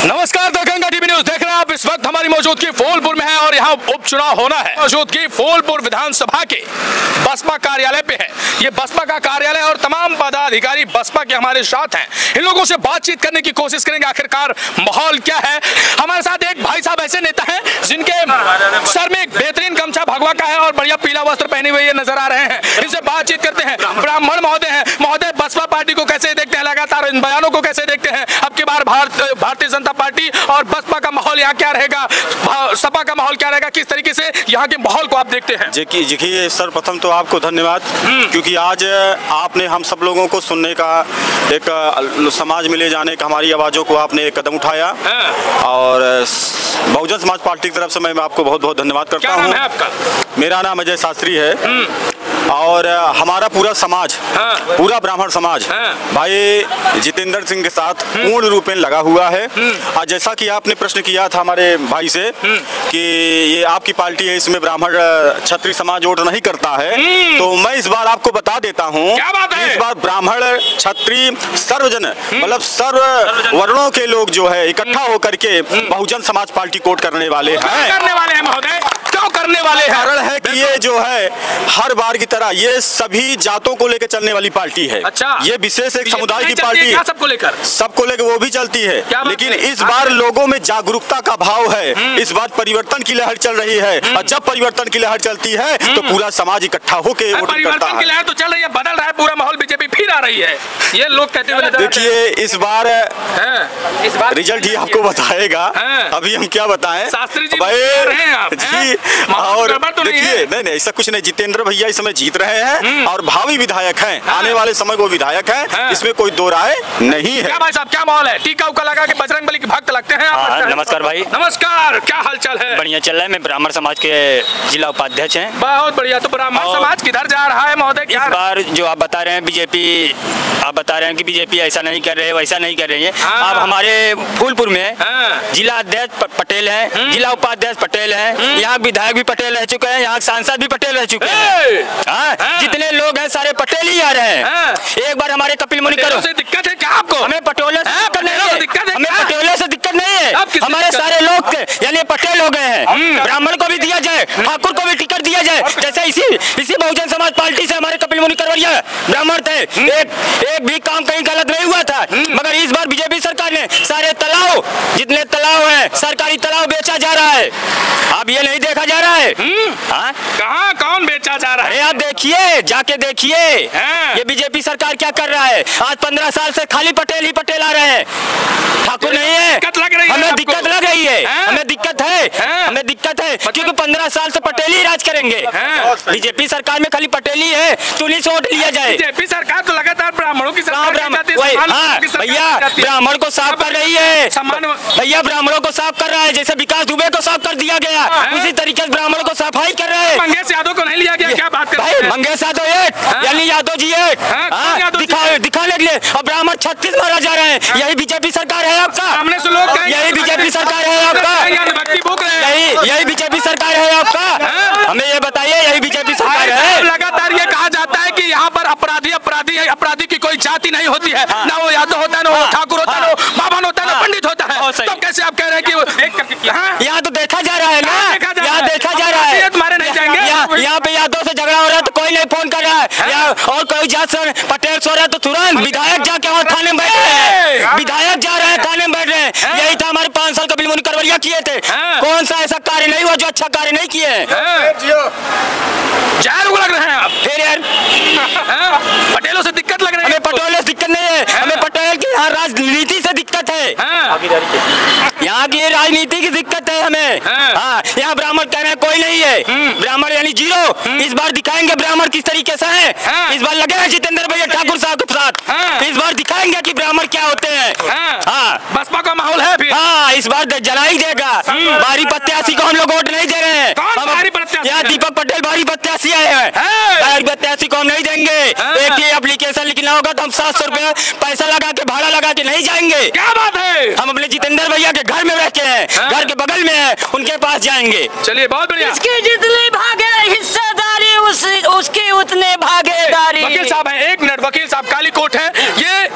नमस्कार, the Ganga TV news देख रहे हैं आप। इस वक्त हमारी मौजूदगी फूलपुर में है और यहाँ उपचुनाव होना है। मौजूदगी फूलपुर विधानसभा के बसपा कार्यालय पे है। ये बसपा का कार्यालय और तमाम पदाधिकारी बसपा के हमारे साथ हैं। इन लोगों से बातचीत करने की कोशिश करेंगे, आखिरकार माहौल क्या है। हमारे साथ एक भाई साहब ऐसे नेता हैं जिनके सर में एक बेहतरीन गमछा भगवा का है और बढ़िया पीला वस्त्र पहने हुए ये नजर आ रहे हैं। इनसे बातचीत करते हैं। ब्राह्मण महोदय हैं। महोदय, बसपा पार्टी को कैसे देखते हैं, लगातार इन बयानों को कैसे देखते हैं? अब की बार भारतीय जनता पार्टी और बसपा का माहौल यहाँ क्या रहेगा, सपा का माहौल क्या रहेगा, किस तरीके से यहाँ के माहौल को आप देखते हैं? देखिए सर्वप्रथम तो आपको धन्यवाद, क्योंकि आज आपने हम सब लोगों को सुनने का, एक समाज में ले जाने का, हमारी आवाज़ों को आपने एक कदम उठाया और बहुजन समाज पार्टी की तरफ से मैं आपको बहुत बहुत धन्यवाद करता हूँ। क्या नाम है आपका? मेरा नाम अजय शास्त्री है और हमारा पूरा समाज, पूरा ब्राह्मण समाज भाई जितेंद्र सिंह के साथ पूर्ण रूप में लगा हुआ है। और जैसा कि आपने प्रश्न किया था हमारे भाई से कि ये आपकी पार्टी है, इसमें ब्राह्मण क्षत्रिय समाज वोट नहीं करता है, तो मैं इस बार आपको बता देता हूँ, इस बार ब्राह्मण क्षत्रिय सर्वजन मतलब सर्व वर्णों के लोग जो है इकट्ठा होकर के बहुजन समाज पार्टी कोट करने वाले हैं। महोदय, क्यों करने वाले हैं? कारण है कि ये जो है हर बार की तरह ये सभी जातों को लेकर चलने वाली पार्टी है। अच्छा, ये विशेष एक समुदाय की पार्टी है। सबको लेकर वो भी चलती है, लेकिन इस बार लोगों में जागरूकता का भाव है। इस बार परिवर्तन की लहर चल रही है और जब परिवर्तन की लहर चलती है तो पूरा समाज इकट्ठा होकर वोटिंग करता है। परिवर्तन की लहर तो चल रही है, बदल रहा है पूरा माहौल, बीजेपी फिर आ रही है, ये लोग कहते हुए। देखिए इस बार रिजल्ट ही आपको बताएगा, अभी हम क्या बताएं शास्त्री जी जी। और देखिए नहीं ऐसा कुछ नहीं, जितेंद्र भैया इस समय जीत रहे हैं और भावी विधायक हैं, आने वाले समय वो विधायक हैं, इसमें कोई दो राय नहीं है। क्या भाई साहब, क्या माहौल है? टीका उका लगा के बजरंगबली के भक्त लगते हैं आप? नमस्कार भाई। नमस्कार, क्या हालचाल है? बढ़िया चल रहा है। मैं ब्राह्मण समाज के जिला उपाध्यक्ष हैं। बहुत बढ़िया। तो ब्राह्मण समाज किधर जा रहा है महोदय? इस बार जो आप बता रहे हैं बीजेपी, आप बता रहे हैं कि बीजेपी ऐसा नहीं कर रहे है, वैसा नहीं कर रही है। आप हमारे फूलपुर में जिला अध्यक्ष पटेल हैं, जिला उपाध्यक्ष पटेल हैं, यहाँ विधायक भी पटेल रह चुके हैं, यहाँ सांसद भी पटेल रह चुके हैं। जितने लोग हैं सारे पटेल ही आ रहे हैं। एक बार हमारे कपिल मुनि करो। दिक्कत है क्या आपको? हमें पटेलों से दिक्कत नहीं है, हमें पटेलों से दिक्कत नहीं है। हमारे सारे लोग यानी पटेल हो गए हैं। ब्राह्मण को भी दिया जाए, ठाकुर को भी टिकट दिया जाए। जैसे इसी बहुजन समाज पार्टी से हमारे कपिल मुनि करवरिया ब्राह्मण थे, एक भी काम कहीं गलत नहीं हुआ था। मगर इस बार बीजेपी सरकार ने सारे तालाब, जितने तालाब हैं, सरकारी तालाब बेचा जा रहा है। अब ये नहीं देखा जा रहा है। कहाँ कौन बेचा जा रहा है? आप देखिए, जाके देखिए ये बीजेपी सरकार क्या कर रहा है। आज 15 साल से खाली पटेल ही पटेल आ रहे हैं, ठाकुर नहीं है। हमें दिक्कत लग रही है, हमें दिक्कत है क्योंकि 15 साल से पटेल ही राज करेंगे। बीजेपी सरकार में खाली पटेल ही है, तो नहीं से वोट लिया जाए। बीजेपी सरकार तो लगातार ब्राह्मणों की भैया ब्राह्मण को साफ कर रही है, भैया ब्राह्मणों को साफ कर रहा है। जैसे विकास दुबे को साफ कर दिया गया, उसी तरीके से ब्राह्मणों को सफाई कर रहे हैं। मंगेश यादव को नहीं लिया गया, क्या बात कर रहे हैं? मंगेश यादव एक, यानी यादव जी एक दिखाने के लिए, और ब्राह्मण 36 मारा जा रहे हैं। यही बीजेपी सरकार है आपका, सामने से लोग, यही बीजेपी सरकार है आपका, यही बीजेपी सरकार है आपका। हमें ये बताइए, यही बीजेपी सरकार है। लगातार ये कहा जाता है कि यहाँ पर अपराधी की कोई जाति नहीं होती है, ना वो यादव होता है, ना वो ठाकुर होता है, ना बाभन होता है, ना पंडित होता है। तो कैसे आप कह रहे हैं कि यहाँ तो देखा जा रहा है ना, यहाँ देखा जा रहा है। तुम्हारे नहीं जाएंगे यहाँ पे यादव से झगड़ा हो रहा है तो कोई नहीं फोन कर रहा है, और कोई जात से पटेल सो रहा है तो तुरंत विधायक जाके वहाँ थाने में बैठ रहे हैं, विधायक जा रहे हैं थाने में बैठ रहे हैं। यही था हमारे 5 साल कपिल मुनि करवरिया किए थे। कौन सा ऐसा कार्य नहीं हुआ जो अच्छा कार्य नहीं किए? जहर लग रहे हैं आप फिर यार। पटेलों से दिक्कत लग रही है? हमें पटेलों से दिक्कत नहीं है, हमें पटेल की यहाँ राजनीति से दिक्कत है, यहाँ की राजनीति की दिक्कत है हमें। यहाँ ब्राह्मण कहना कोई नहीं है, ब्राह्मण यानी जीरो। इस बार दिखाएंगे ब्राह्मण किस तरीके से है। इस बार लगे हैं जितेंद्र भैया ठाकुर साहब के साथ, इस बार दिखाएंगे कि ब्राह्मण क्या होते हैं। बसपा का माहौल है फिर? इस बार जला ही देगा। भारी प्रत्याशी को हम लोग वोट नहीं दे रहे हैं। यहाँ दीपक पटेल भारी प्रत्याशी आए हैं, भारी प्रत्याशी को हम नहीं देंगे। एक ही एप्लीकेशन लिखना होगा तो हम 700 रुपया पैसा लगा के, भाड़ा लगा के नहीं जाएंगे। क्या बात है? हम अपने जितेंद्र भैया के घर में रहते हैं, घर के बगल में है, उनके पास जाएंगे। चलिए बहुत बढ़िया। इसकी जितनी भागे हिस्सेदारी उसकी उतने भागीदारी। वकील साहब है, एक मिनट। वकील साहब कालीकोट है,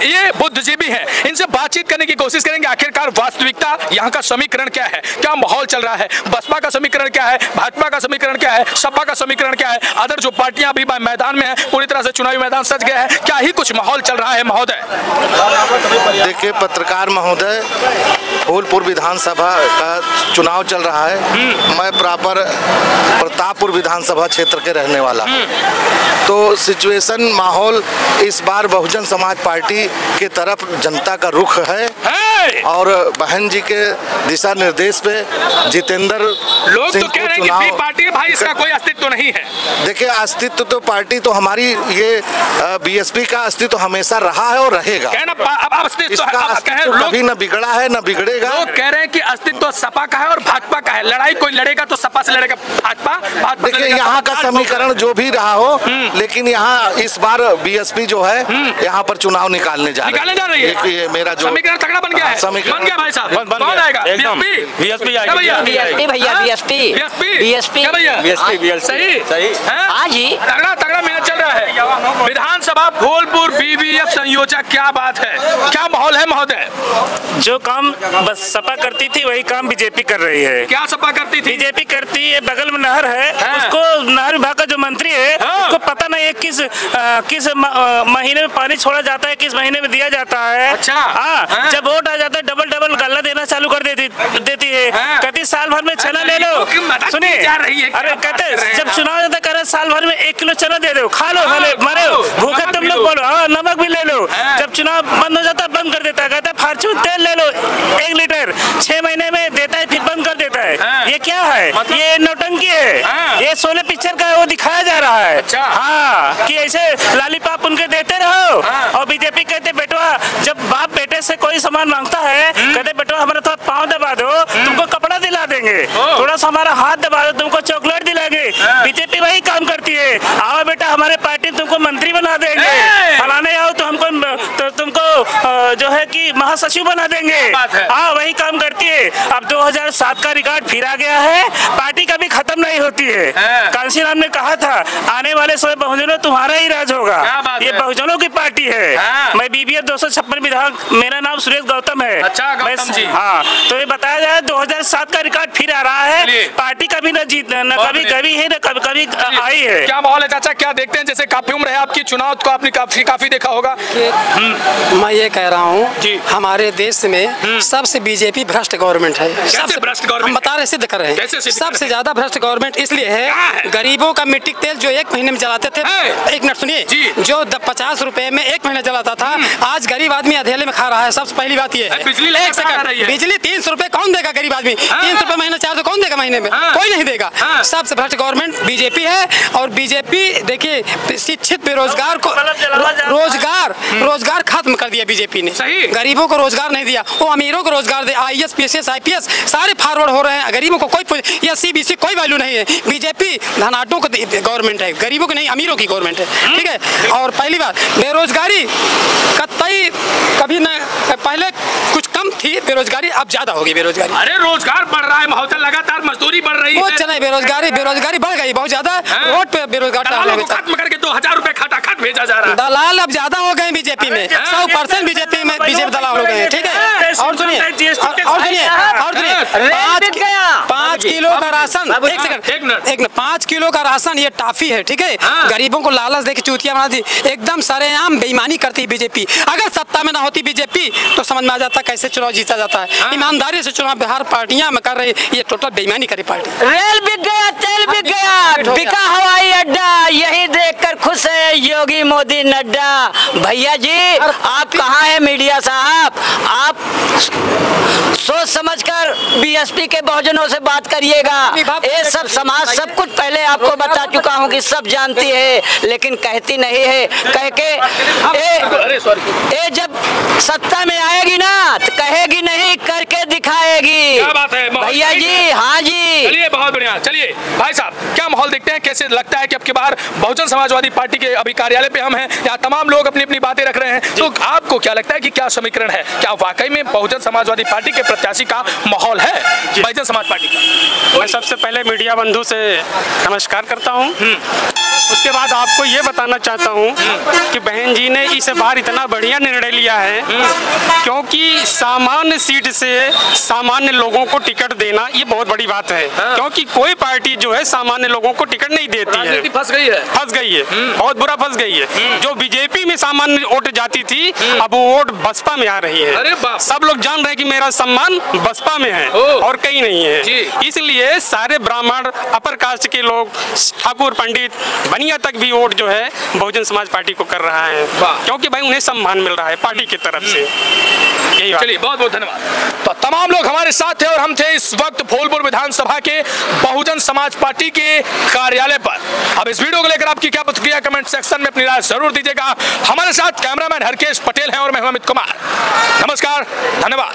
ये बुद्धिजीवी हैं, इनसे बातचीत करने की कोशिश करेंगे। आखिरकार वास्तविकता यहाँ का समीकरण क्या है, क्या माहौल चल रहा है, बसपा का समीकरण क्या है, भाजपा का समीकरण क्या है, सपा का समीकरण क्या है, अदर जो पार्टियां अभी मैदान में हैं, पूरी तरह से चुनावी मैदान सज गया है, क्या ही कुछ माहौल चल रहा है महोदय? देखिए पत्रकार महोदय, फूलपुर विधानसभा का चुनाव चल रहा है। मैं प्रॉपर प्रतापपुर विधानसभा क्षेत्र के रहने वाला हूँ। तो सिचुएशन माहौल इस बार बहुजन समाज पार्टी के तरफ जनता का रुख है और बहन जी के दिशा निर्देश पे जितेंद्र लोग तो कह रहे हैं कि भी पार्टी है भाई, इसका कोई अस्तित्व नहीं है। देखिए अस्तित्व तो पार्टी तो हमारी ये बीएसपी का अस्तित्व हमेशा रहा है और रहेगा। इसका अस्तित्व कभी न बिगड़ा है न बिगड़ेगा। लोग कह रहे हैं कि अस्तित्व सपा का है और भाजपा का है, लड़ाई कोई लड़ेगा तो सपा से लड़ेगा भाजपा। देखिए यहाँ का समीकरण जो भी रहा हो, लेकिन यहाँ इस बार बीएसपी जो है यहाँ पर चुनाव निकालने जा रही है। ये मेरा जो समीकरण तगड़ा बन गया है, बन गया भाई साहब। कौन आएगा? बीएसपी सही हाँ जी, तगड़ा मेहनत चल रहा है। विधानसभा फूलपुर बीबीएफ संयोजक, क्या बात है, क्या माहौल है महोदय? जो काम बस सपा करती थी वही काम बीजेपी कर रही है। क्या सपा करती थी? बीजेपी करती है, बगल में नहर है, उसको नहर विभाग का जो मंत्री है उसको पता नहीं है किस महीने में पानी छोड़ा जाता है, किस महीने में दिया जाता है। अच्छा हाँ, जब वोट आ जाता है डबल गल्ला देना चालू कर देती है। कहती साल भर में चना ले लो। सुनिए, अरे कहते जब चुनाव जाता करे साल भर में 1 किलो चना दे दो, खा लो, मरे भूखे तुम लोग बोलो, हाँ नमक भी ले लो। जब चुनाव बंद हो जाता है बंद कर देता है, कहता है फार्चून तेल ले लो 1 लीटर, 6 महीने में देता है फिर बंद कर देता है। ये क्या है? ये नौटंकी है। ये सोने पिक्चर का वो दिखाया जा रहा है। हाँ, कि ऐसे लालीपाप उनके देते रहो। और बीजेपी कहते बेटवा, जब बाप बेटे से कोई सामान मांगता है, कहते बेटवा हमारा थोड़ा पाँव दबा दो, तुमको कपड़ा दिला देंगे, थोड़ा सा हमारा हाथ दबा दो, तुमको चॉकलेट दिलाएंगे। बीजेपी वही काम करती है। आओ बेटा हमारे पार्टी तुमको मंत्री बना देंगे, फलाने आओ तो हमको तुमको जो है कि महासचिव बना देंगे। हाँ, वही काम करती है। अब 2007 का रिकॉर्ड फिर आ गया है, पार्टी कभी खत्म नहीं होती है। कांसी राम ने कहा था आने वाले समय बहुजनों तुम्हारा ही राज होगा, ये बहुजनों की पार्टी है। मैं बीबीएफ 256 विधायक, मेरा नाम सुरेश गौतम है। अच्छा गौतम जी। हाँ, तो ये बताया जाए 2007 का रिकॉर्ड फिर आ रहा है। पार्टी कभी न जीत, न कभी है, न कभी आई है। क्या माहौल है चाचा, क्या देखते हैं? जैसे काफी उम्र है आपकी, चुनाव को आपने काफी देखा होगा। मैं ये कह रहा हूँ हमारे देश में सबसे बीजेपी भ्रष्ट गवर्नमेंट है। सबसे भ्रष्ट गवर्नमेंट हम बता रहे, सिद्ध कर रहे हैं। सबसे ज्यादा भ्रष्ट गवर्नमेंट इसलिए है, गरीबों का मिट्टी तेल जो 1 महीने में जलाते थे, 1 मिनट सुनिए, जो 50 रुपए में 1 महीने जलाता था, आज गरीब आदमी अधेले में खा रहा है। सबसे पहली बात ये है। बिजली 300 रुपए कौन देगा गरीब आदमी? 300 रुपए महीने, 400 कौन देगा महीने में? कोई नहीं देगा। सबसे भ्रष्ट गवर्नमेंट बीजेपी है। और बीजेपी देखिए शिक्षित बेरोजगार को रोजगार खत्म कर दिया बीजेपी ने। गरीबों को रोजगार नहीं दिया, वो अमीरों को रोजगार दे। IAS PCS IPS सारे फॉरवर्ड हो रहे हैं, गरीबों को कोई SC BC कोई वैल्यू नहीं है। बीजेपी धनाढ्यों को गवर्नमेंट है, गरीबों की नहीं, अमीरों की गवर्नमेंट है। ठीक है। और पहली बात, बेरोजगारी कतई कभी न, पहले कुछ कम थी बेरोजगारी, अब ज्यादा होगी बेरोजगारी। अरे रोजगार बढ़ रहा है महोदय, लगातार मजदूरी बढ़ रही है। चले बेरोजगारी बढ़ गई बहुत ज्यादा। रोड पे बेरोजगार खत्म करके 2000 रुपए खटाखट भेजा जा रहा है। दलाल अब ज्यादा हो गए बीजेपी में, 100% बीजेपी में दलाल हो गए। ठीक है। और सुनिए 5 किलो का राशन, 1 सेकंड, 5 किलो का राशन ये टाफी है। ठीक है। गरीबों को लालच देके चूतिया बना दी, एकदम सरेआम बेईमानी करती है बीजेपी। अगर सत्ता में ना होती बीजेपी तो समझ में आ जाता कैसे चुनाव जीता जाता है। ईमानदारी से चुनाव बिहार पार्टियां में कर रही, ये टोटल बेईमानी करी पार्टी। रेल बिक गया, तेल बिक गया, बिका हवाई अड्डा, यही देखकर खुश है योगी मोदी नड्डा। भैया जी आप कहाँ हैं मीडिया साहब? आप सोच समझकर बीएसपी के बहुजनों से बात करिएगा। ये सब समाज सब कुछ पहले आपको बता चुका हूँ कि सब जानती है, लेकिन कहती नहीं है। कह के जब सत्ता में आएगी ना तो कहेगी नहीं, करके दिखाएगी। क्या बात है? भैया जी, हाँ जी। चलिए बहुत बढ़िया। चलिए भाई साहब, क्या माहौल देखते हैं, कैसे लगता है कि अब की बार बहुजन समाजवादी पार्टी के अभी कार्यालय पे हम हैं, यहाँ तमाम लोग अपनी अपनी बातें रख रहे हैं, तो आपको क्या लगता है कि क्या समीकरण है, क्या वाकई में बहुजन समाजवादी पार्टी के प्रत्याशी का माहौल है बहुजन समाज पार्टी का? मैं सबसे पहले मीडिया बंधु से नमस्कार करता हूं। उसके बाद आपको ये बताना चाहता हूं कि बहन जी ने इस बार इतना बढ़िया निर्णय लिया है, क्योंकि सामान्य सीट से सामान्य लोगों को टिकट देना ये बहुत बड़ी बात है। क्योंकि कोई पार्टी जो है सामान्य लोगों को टिकट नहीं देती है, फंस गई है, बहुत बुरा फंस गई है। जो बीजेपी में सामान्य वोट जाती थी, अब वो वोट बसपा में आ रही है। अरे बाप, सब लोग जान रहे हैं कि मेरा सम्मान बसपा में है और कहीं नहीं है। इसलिए सारे ब्राह्मण, अपर कास्ट के लोग, ठाकुर, पंडित, बनिया तक भी वोट जो है बहुजन समाज पार्टी को कर रहा है, क्योंकि भाई उन्हें सम्मान मिल रहा है पार्टी की तरफ से। यही बात। चलिए बहुत बहुत धन्यवाद। तो तमाम लोग हमारे साथ थे और हम थे इस वक्त फूलपुर विधानसभा के बहुजन समाज पार्टी के कार्यालय पर। अब इस वीडियो को लेकर आपकी क्या प्रतिक्रिया, कमेंट सेक्शन में अपनी राय जरूर दीजिएगा। हमारे साथ कैमरामैन हरकेश पटेल हैं और मैं अमित कुमार। नमस्कार, धन्यवाद।